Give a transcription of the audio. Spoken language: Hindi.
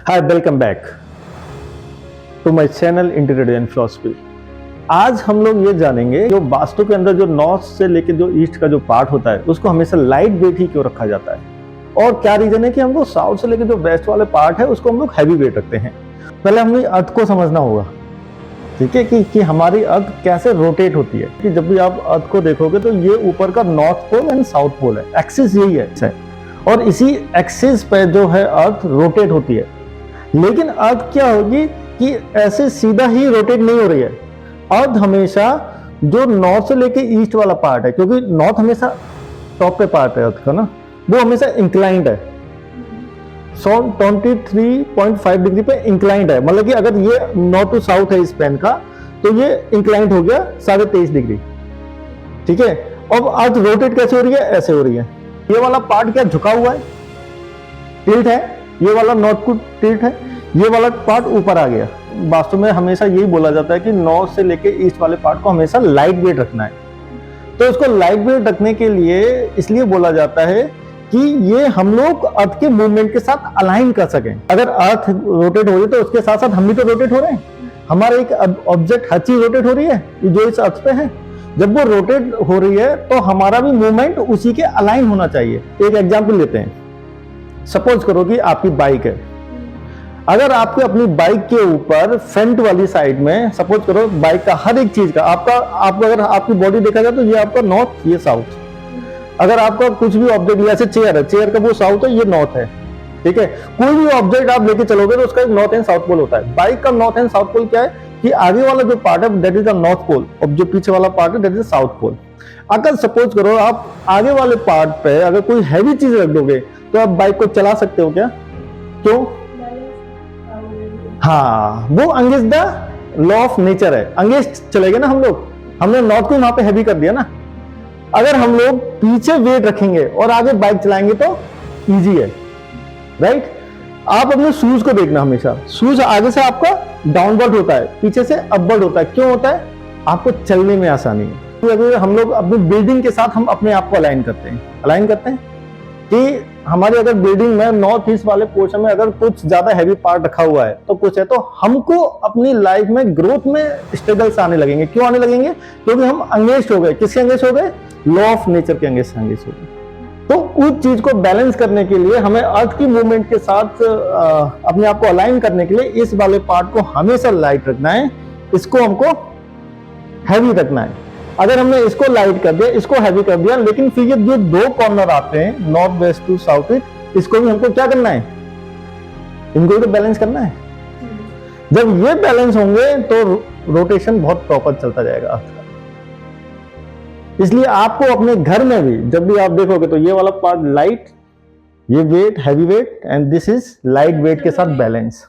Hi, welcome back to my channel interior and philosophy. आज हम लोग ये जानेंगे जो वास्तु के अंदर जो नॉर्थ से लेके जो ईस्ट का जो पार्ट होता है उसको हमेशा लाइट वेट ही क्यों रखा जाता है और क्या रीजन है कि हमको साउथ से लेके जो वेस्ट वाले पार्ट है उसको हम लोग हैवी वेट रखते हैं। पहले हमें अर्थ को समझना होगा, ठीक है, कि हमारी अर्थ कैसे रोटेट होती है। कि जब भी आप अर्थ को देखोगे तो ये ऊपर का north pole and south pole है, एक्सिस यही है और इसी एक्सिस पे जो है अर्थ रोटेट होती है। लेकिन अर्थ क्या होगी कि ऐसे सीधा ही रोटेट नहीं हो रही है। अर्थ हमेशा जो नॉर्थ से लेके ईस्ट वाला पार्ट है, क्योंकि नॉर्थ हमेशा टॉप पे पार्ट है अर्थ का ना, वो हमेशा इंक्लाइंड है। 23.5 डिग्री पे इंक्लाइंड है, मतलब कि अगर ये नॉर्थ टू साउथ है इस पेन का तो ये इंक्लाइंड हो गया 23.5 डिग्री, ठीक है। अब अर्थ रोटेट कैसे हो रही है? ऐसे हो रही है। ये वाला पार्ट क्या झुका हुआ है, टिल्ट है, ये वाला नॉर्थ को टिल्ट है, ये वाला पार्ट ऊपर आ गया। वास्तव में हमेशा यही बोला जाता है कि नॉर्थ से लेके ईस्ट वाले पार्ट को हमेशा लाइट वेट रखना है। तो इसको लाइट वेट रखने के लिए इसलिए बोला जाता है कि ये हम लोग अर्थ के मूवमेंट के साथ अलाइन कर सकें। अगर अर्थ रोटेट हो रही है तो उसके साथ साथ हम भी तो रोटेट हो रहे हैं। हमारा एक ऑब्जेक्ट, हर चीज रोटेट हो रही है जो इस अर्थ पे है। जब वो रोटेट हो रही है तो हमारा भी मूवमेंट उसी के अलाइन होना चाहिए। एक एग्जाम्पल लेते हैं। सपोज करो कि आपकी बाइक है। अगर आपके अपनी बाइक के ऊपर फ्रंट वाली साइड में, सपोज करो बाइक का हर एक चीज का आपका अगर आपकी बॉडी देखा जाए तो ये आपका नॉर्थ, ये साउथ। अगर आपका कुछ भी ऑब्जेक्ट, जैसे चेयर है, चेयर का वो साउथ है, ये नॉर्थ है, ठीक है। कोई भी ऑब्जेक्ट आप लेके चलोगे तो उसका एक नॉर्थ एंड साउथ पोल होता है। बाइक का नॉर्थ एंड साउथ पोल क्या है कि आगे वाला जो पार्ट है that is the north pole और जो पीछे वाला पार्ट है दैट इज साउथ पोल। अगर सपोज करो आप आगे वाले पार्ट पे अगर कोई हैवी चीज रख दोगे तो आप बाइक को चला सकते हो क्या? क्यों? हाँ, वो against the law of nature है, अगेंस्ट चलेगा ना हम लोग। हमने नॉर्थ को वहां पे हैवी कर दिया ना। अगर हम लोग पीछे वेट रखेंगे और आगे बाइक चलाएंगे तो इजी है, राइट। आप अपने शूज को देखना, हमेशा शूज आगे से आपका डाउनवर्ड होता है, पीछे से अपवर्ड होता है। क्यों होता है? आपको चलने में आसानी है। तो अगर हम लोग अपनी बिल्डिंग के साथ हम अपने आप को अलाइन करते हैं कि हमारे अगर बिल्डिंग में नॉर्थ ईस्ट वाले पोर्शन में अगर कुछ ज्यादा हैवी पार्ट रखा हुआ है तो कुछ है, तो हमको अपनी लाइफ में ग्रोथ में स्ट्रगल्स आने लगेंगे। क्यों आने लगेंगे? क्योंकि हम अंगेस्ट हो गए। किसके अंगेस्ट हो गए? लॉ ऑफ नेचर के अंगेस्ट हो गए। तो उस चीज को बैलेंस करने के लिए हमें अर्थ की मूवमेंट के साथ अपने आप को अलाइन करने के लिए इस वाले पार्ट को हमेशा लाइट रखना है, इसको हमको हैवी रखना है। अगर हमने इसको लाइट कर दिया, इसको हैवी कर दिया, लेकिन फिर ये जो दो कॉर्नर आते हैं north west to south east, इसको भी हमको क्या करना है? इनको भी तो बैलेंस करना है। जब ये बैलेंस होंगे तो रोटेशन बहुत प्रॉपर चलता जाएगा अर्थ का। इसलिए आपको अपने घर में भी जब भी आप देखोगे तो ये वाला पार्ट लाइट, ये weight heavy weight and this is light weight के साथ बैलेंस।